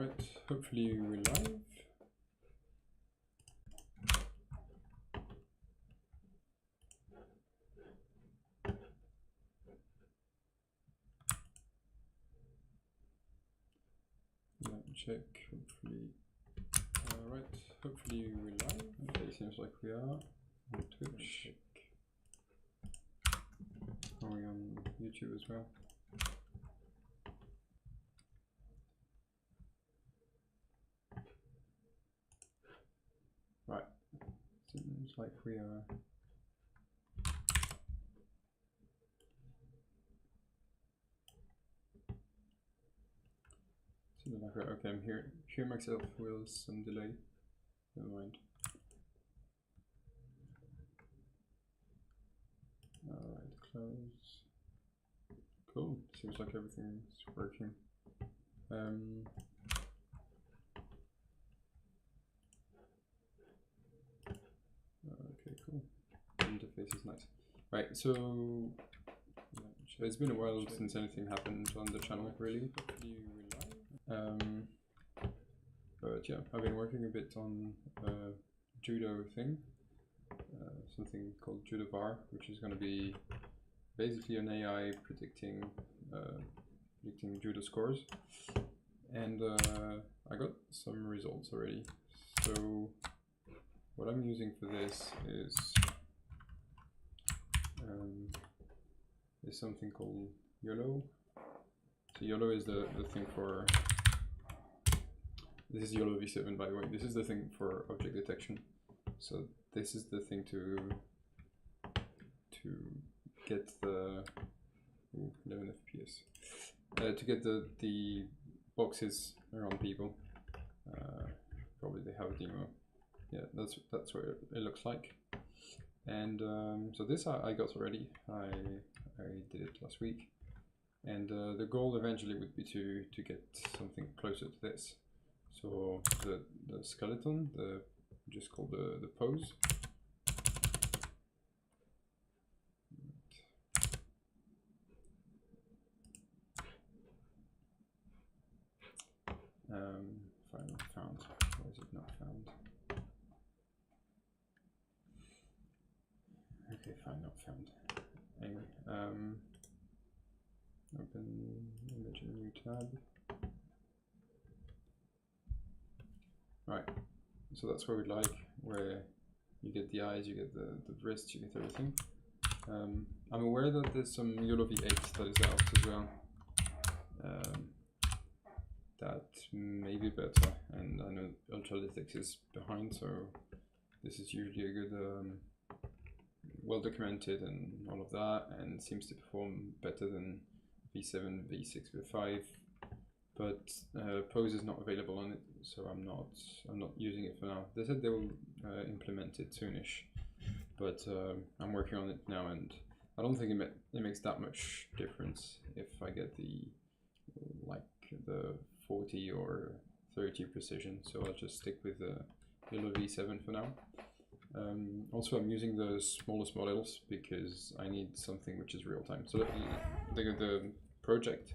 Alright, hopefully we're live. Let me check, hopefully. Alright, hopefully we're live. Okay, seems like we are on Twitch. Are we on YouTube as well? Right, seems like we are. Seems like we're okay. I'm hear myself with some delay. Never mind. Alright, close. Cool. Seems like everything's working. Okay, cool. The interface is nice. Right, so it's been a while since anything happened on the channel, really. But yeah, I've been working a bit on a judo thing, something called JudoVAR, which is going to be basically an AI predicting judo scores, and I got some results already. So what I'm using for this is something called YOLO. So YOLO is the thing for, this is YOLO V7 by the way, this is the thing for object detection. So this is the thing to get the 11 FPS, to get the boxes around people. Probably they have a demo. Yeah, that's what it looks like. And so this I got already. I did it last week, and the goal eventually would be to get something closer to this. So the skeleton, just called the pose. Finally found. Why is it not found? Okay, fine, not found. Anyway, open image in new tab. Right, so that's where we'd like, where you get the eyes, you get the wrists, you get everything. I'm aware that there's some YOLO V8 that is out as well. That may be better, and I know Ultralytics is behind, so this is usually a good, well documented and all of that, and seems to perform better than V7, V6, V5. But Pose is not available on it, so I'm not using it for now. They said they will implement it soonish, but I'm working on it now, and I don't think it makes that much difference if I get the 40 or 30 precision. So I'll just stick with the YOLO V7 for now. Also, I'm using the smallest models because I need something which is real time. So the project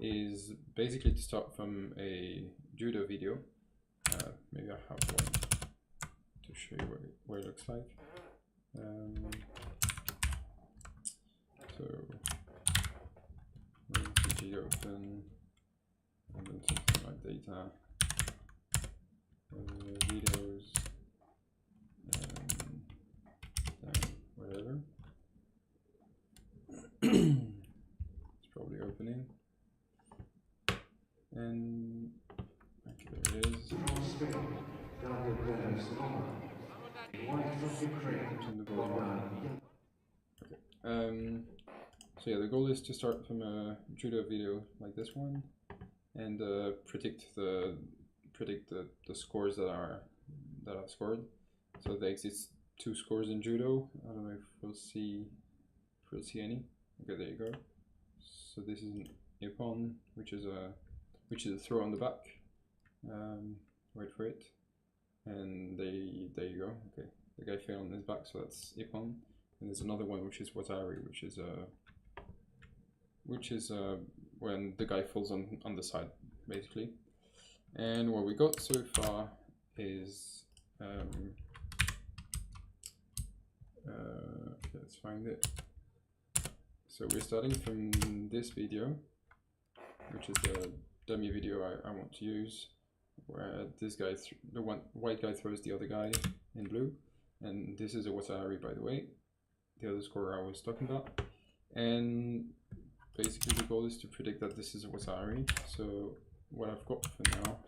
is basically to start from a judo video. Maybe I have one to show you what it looks like. So PG open, and then something like data, videos, and whatever. It's probably opening. And okay, there it is. Okay. So yeah, the goal is to start from a judo video like this one, and predict the scores that I've scored. So there exists 2 scores in judo. I don't know if we'll see any. Okay, there you go. So this is an ippon, which is a throw on the back. Wait for it. And there you go. Okay, the guy fell on his back, so that's ippon. And there's another one which is watari, which is when the guy falls on the side, basically. And what we got so far is let's find it. So we're starting from this video, which is the dummy video I want to use, where this guy, the one white guy, throws the other guy in blue, and this is a Watari, by the way, the other scorer I was talking about. And basically the goal is to predict that this is a Watari. So what I've got for now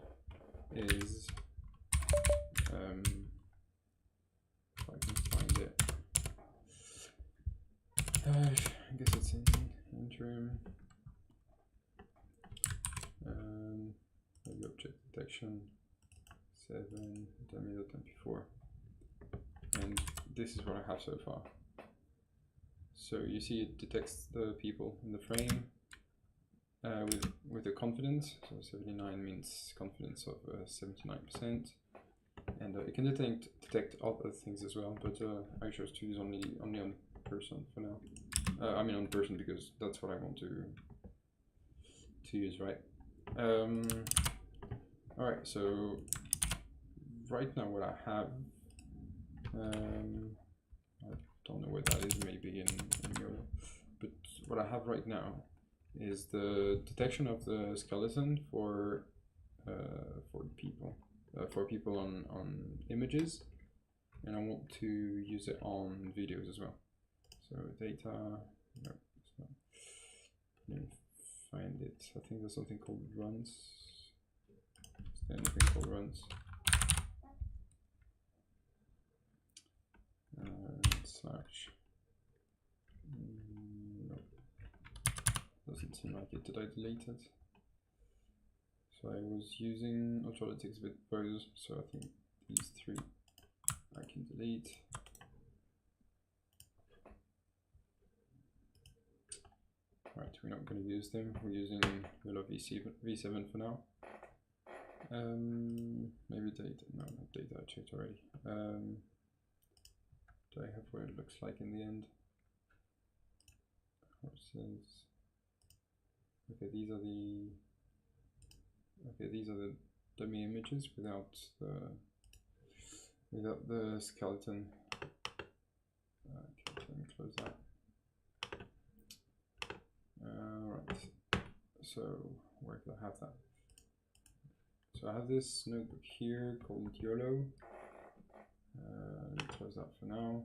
is if I can find it, I guess it's in interim, maybe object detection 7, dummy.mp4, and this is what I have so far. So you see it detects the people in the frame with a confidence, so 79 means confidence of 79%, and it can detect other things as well, but I chose to use only on person for now. I mean on person because that's what I want to use, right? Alright, so right now what I have, I don't know where that is, maybe in Euro, but what I have right now is the detection of the skeleton for people on images, and I want to use it on videos as well. So data, no, it's not. Let me find it. I think there's something called runs. Is there anything called runs? Slash. No. Doesn't seem like it. Did I delete it? So I was using Ultralytics with those, so I think these 3 I can delete. Right, we're not going to use them. We're using Willow V7 for now. Maybe data. No, not data. I checked already. Do I have what it looks like in the end? Horses. Okay, these are the dummy images without the skeleton. Okay, let me close that. Right, so where do I have that? So I have this notebook here called YOLO. Let me close that for now.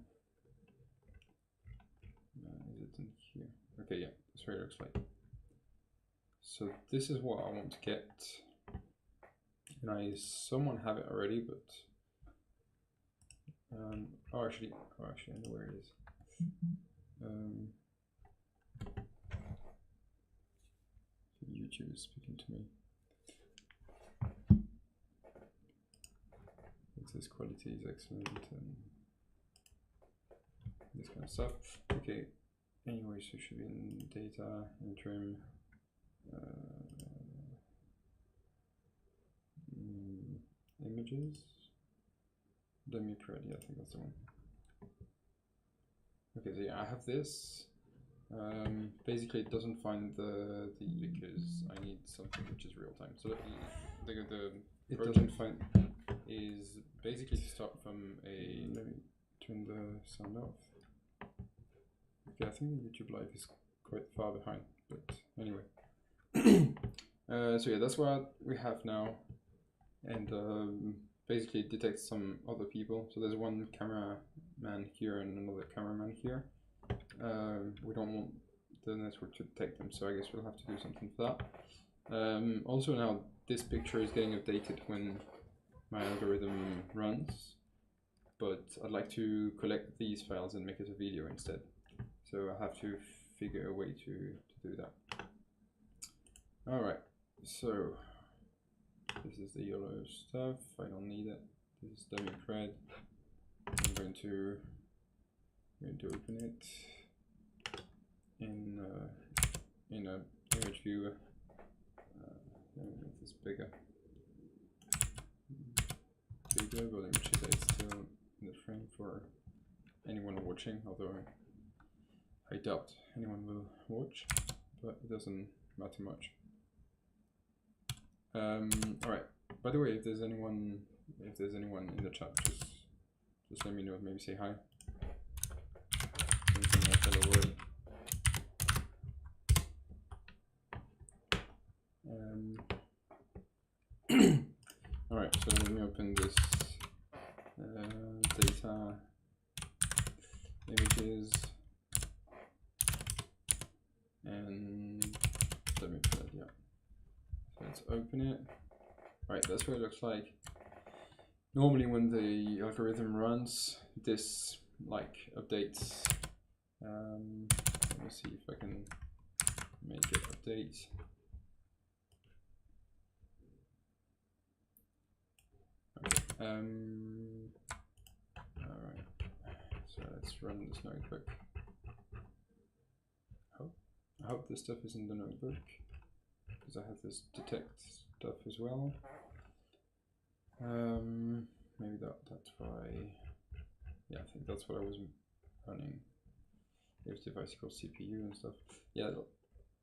Is it in here? Okay, yeah, that's what it looks like. So this is what I want to get, and I somewhat have it already, but actually I know where it is. YouTube is speaking to me. It says quality is excellent and this kind of stuff. Okay, anyway, so it should be in data, interim, images, dummy pred, yeah, I think that's the one. Okay, so yeah, I have this. Basically it doesn't find the because I need something which is real time. So the doesn't find is basically to start from a, let me turn the sound off. Okay, I think the YouTube live is quite far behind, but anyway. So yeah, that's what we have now, and basically it detects some other people. So there's one cameraman here and another cameraman here. We don't want the network to detect them, so I guess we'll have to do something for that. Also now this picture is getting updated when my algorithm runs, but I'd like to collect these files and make it a video instead. So I have to figure a way to do that. Alright, so this is the YOLO stuff. I don't need it. This is dummy pred. I'm going to open it in a image viewer. Let me make this bigger, but let me check that it's still in the frame for anyone watching, although I doubt anyone will watch, but it doesn't matter much. Alright, By the way, if there's anyone in the chat, just let me know. Maybe say hi. Something like hello world. All right, so let me open this data images, and let me put it, yeah. So let's open it. Right, that's what it looks like. Normally when the algorithm runs, this like updates. Let me see if I can make it update. Okay. Alright, so let's run this notebook. I hope this stuff is in the notebook, because I have this detect stuff as well. Maybe that's why. Yeah, I think that's what I was running. If device equals CPU and stuff. Yeah,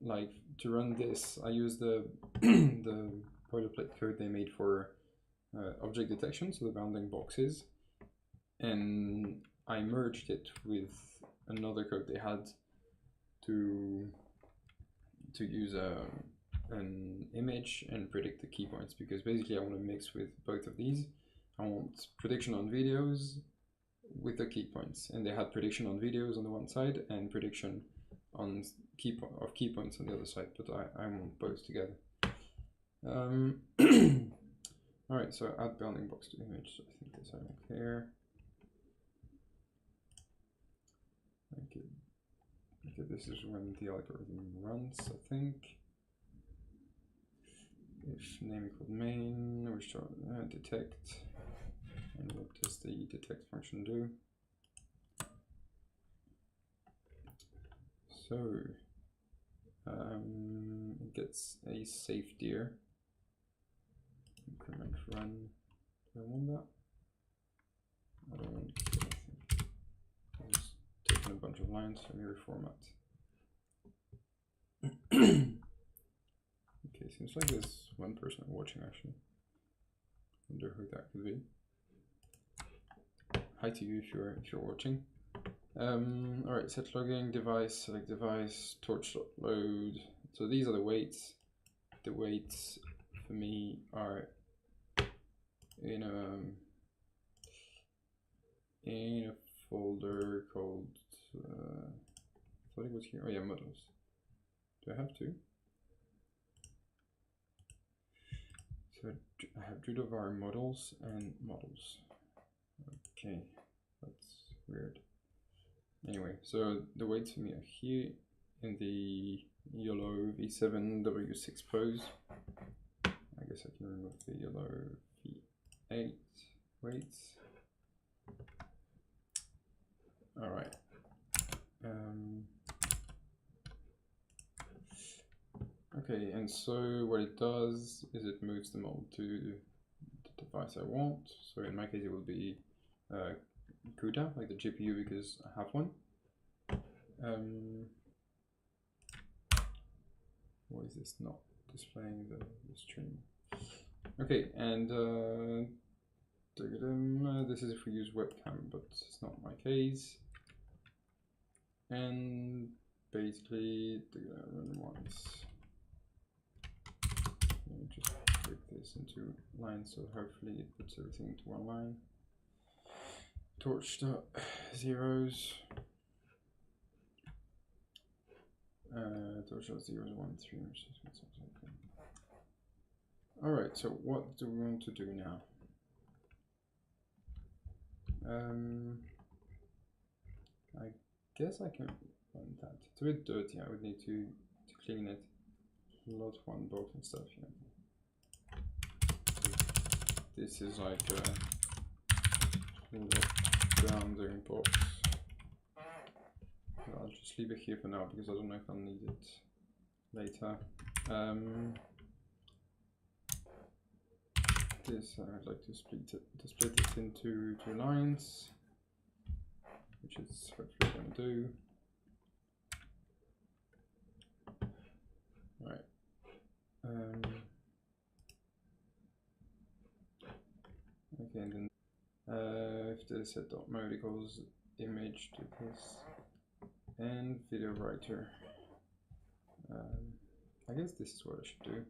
like to run this, I use the the boilerplate code they made for object detection, so the bounding boxes, and I merged it with another code they had to use an image and predict the key points, because basically I want to mix with both of these. I want prediction on videos with the key points, and they had prediction on videos on the one side and prediction on key points on the other side, but I want both together. Alright, so add bounding box to image, so I think this I don't care. Okay, this is when the algorithm runs, I think. If name equal main, we start detect, and what does the detect function do? So it gets a safe dir. Increment run. Do I want that? I don't want to do anything. I'll just take in a bunch of lines, let me reformat. Okay, seems like there's one person watching actually. Wonder who that could be. Hi to you if you're watching. Alright, set logging, device, select device, torch.load. So these are the weights. The weights for me are in a folder called I thought it was here. Oh yeah, models. Do I have to? So I have JudoVAR models and models. Okay, that's weird. Anyway, so the weights for me are here in the yellow V7 W6 pose. I guess I can remove the yellow V8 weights. All right. Okay, and so what it does is it moves them all to the device I want. So in my case, it will be CUDA, like the GPU, because I have one. Why is this not displaying the stream? Okay, and this is if we use webcam, but it's not my case. And basically, run once. Let me just break this into lines, so hopefully it puts everything into one line. Torch.zeros. Torch.zeros 1 3. All right. So what do we want to do now? I guess I can run that. It's a bit dirty. I would need to clean it. Lot one box and stuff. Yeah. This is like a bounding box. I'll just leave it here for now because I don't know if I'll need it later. This I'd like to split it into 2 lines, which is hopefully going to do. Right. Okay, and then if the set.mode equals image to this and video writer. I guess this is what I should do.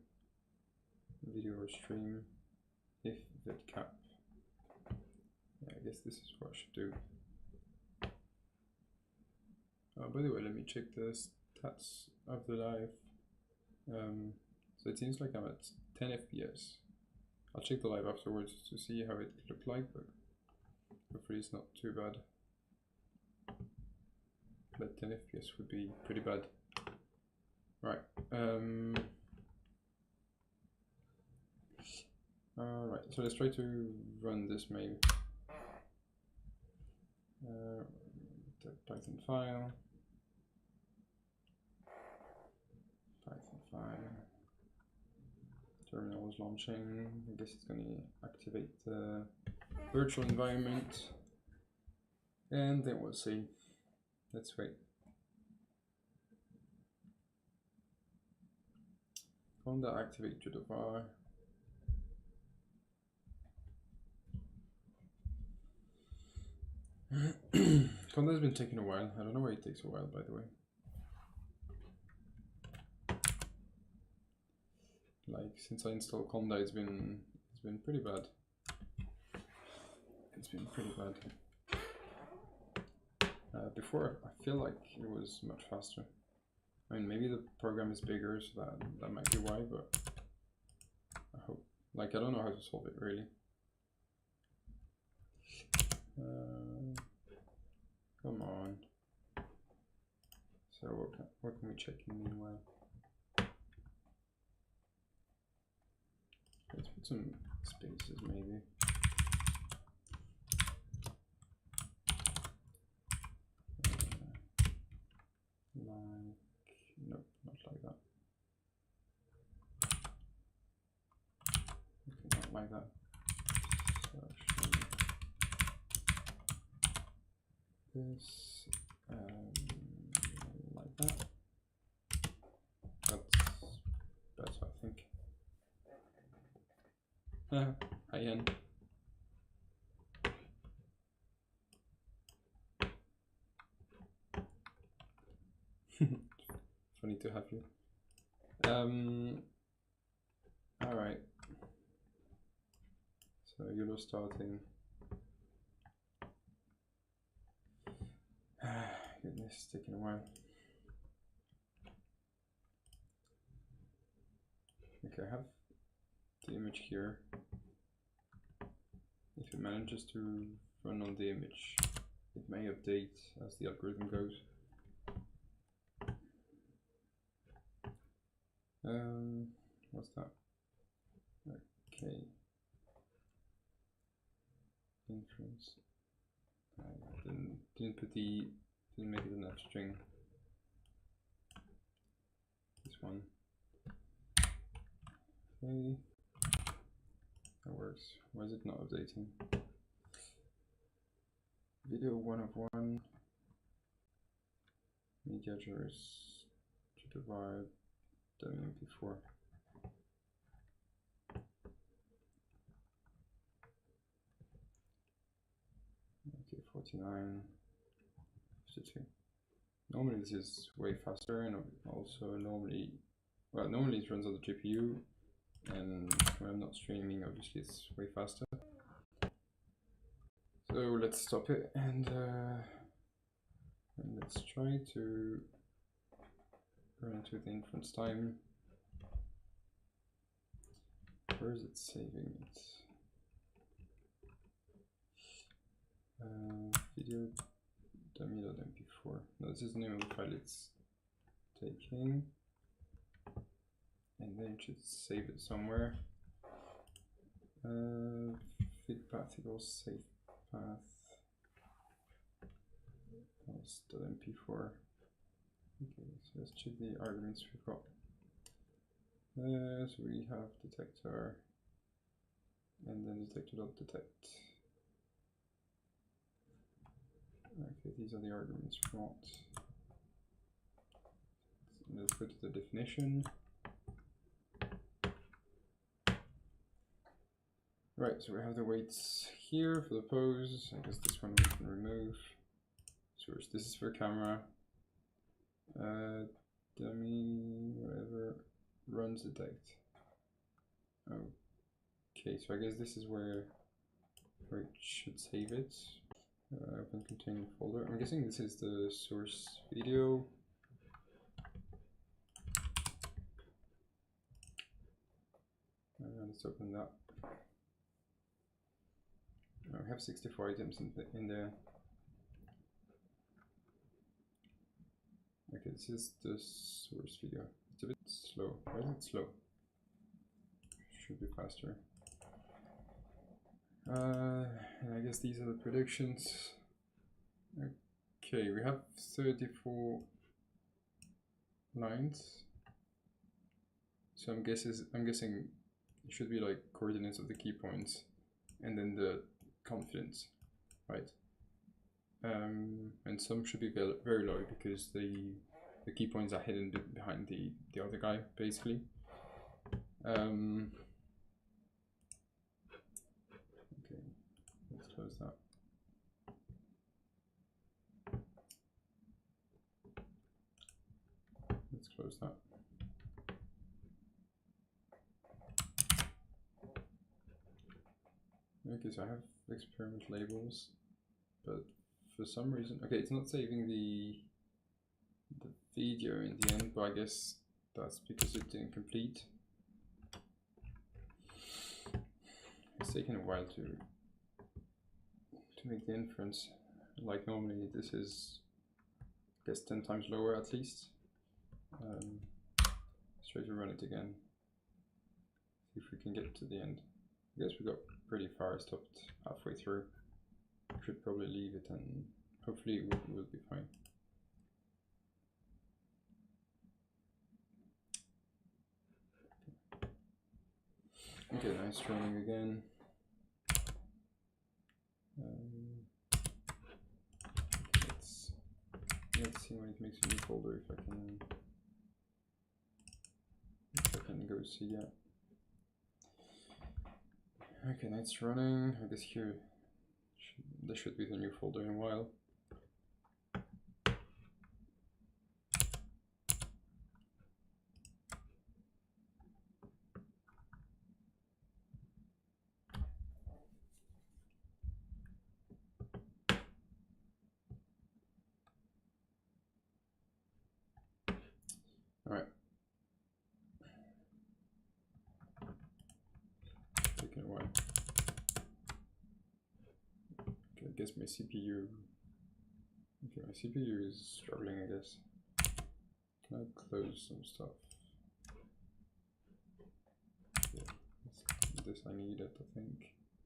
Video or stream if vidcap. Yeah, I guess this is what I should do. By the way, let me check the stats of the live. So it seems like I'm at 10 FPS. I'll check the live afterwards to see how it looked like, but hopefully it's not too bad. But 10 FPS would be pretty bad. Right. Alright, so let's try to run this maybe. The Python file. Terminal is launching. I guess it's going to activate the virtual environment. And then we'll see. Let's wait. Conda activate JudoVAR. Conda has been taking a while. I don't know why it takes a while, by the way. Like since I installed Conda, it's been pretty bad. It's been pretty bad. Before, I feel like it was much faster. I mean, maybe the program is bigger, so that might be why, but I hope. Like, I don't know how to solve it really. Come on. So what can we check in the meanwhile? Let's put some spaces maybe. Nope, not like that. Okay, not like that. So actually, this like that. That's I think. Hi Ian. Funny to have you. Alright. So Judo starting. Goodness, it's taking a while. Okay, I have the image here. If it manages to run on the image, it may update as the algorithm goes. What's that? Okay. Inference. Didn't make it enough string. This one. Okay. That works. Why is it not updating? Video 1 of 1. Media Joris. JudoVAR. MP4. Okay, 49, 52. Normally this is way faster, and also normally it runs on the GPU, and when I'm not streaming, obviously it's way faster. So let's stop it and let's try to run into the inference time. Where is it saving it? Video dummy.mp4. No, this is the name of the file it's taking. And then it should save it somewhere. Feed path equals save path. .mp4. Okay, so let's check the arguments we've got. So we have detector and then detector.detect. Okay, these are the arguments we want. Let's go to the definition. Right, so we have the weights here for the pose. I guess this one we can remove. Source, this is for camera. Dummy, whatever, runs detect. Okay, so I guess this is where it should save it. Open containing folder. I'm guessing this is the source video. Let's open that. I have 64 items in there. Okay, this is the source video. It's a bit slow. Why is it slow? Should be faster. And I guess these are the predictions. Okay, we have 34 lines. So I'm guessing it should be like coordinates of the key points and then the confidence, right? And some should be very low because the key points are hidden behind the other guy, basically. Okay, let's close that. Let's close that. Okay, so I have experiment labels, but for some reason, okay, it's not saving the video in the end, but I guess that's because it's incomplete. It's taken a while to make the inference. Like normally, this is, I guess, 10 times lower at least. Let's try to run it again. See if we can get to the end. I guess we got pretty far, stopped halfway through. Should probably leave it and hopefully it will be fine. Okay, nice running again. Let's see when it makes a new folder if I can go see that. Okay, that's running. I guess here there should be the new folder in a while. All right. Taking a while. Okay, I guess my CPU. Okay, my CPU is struggling, I guess. Can I close some stuff? Okay, this I need it, I think.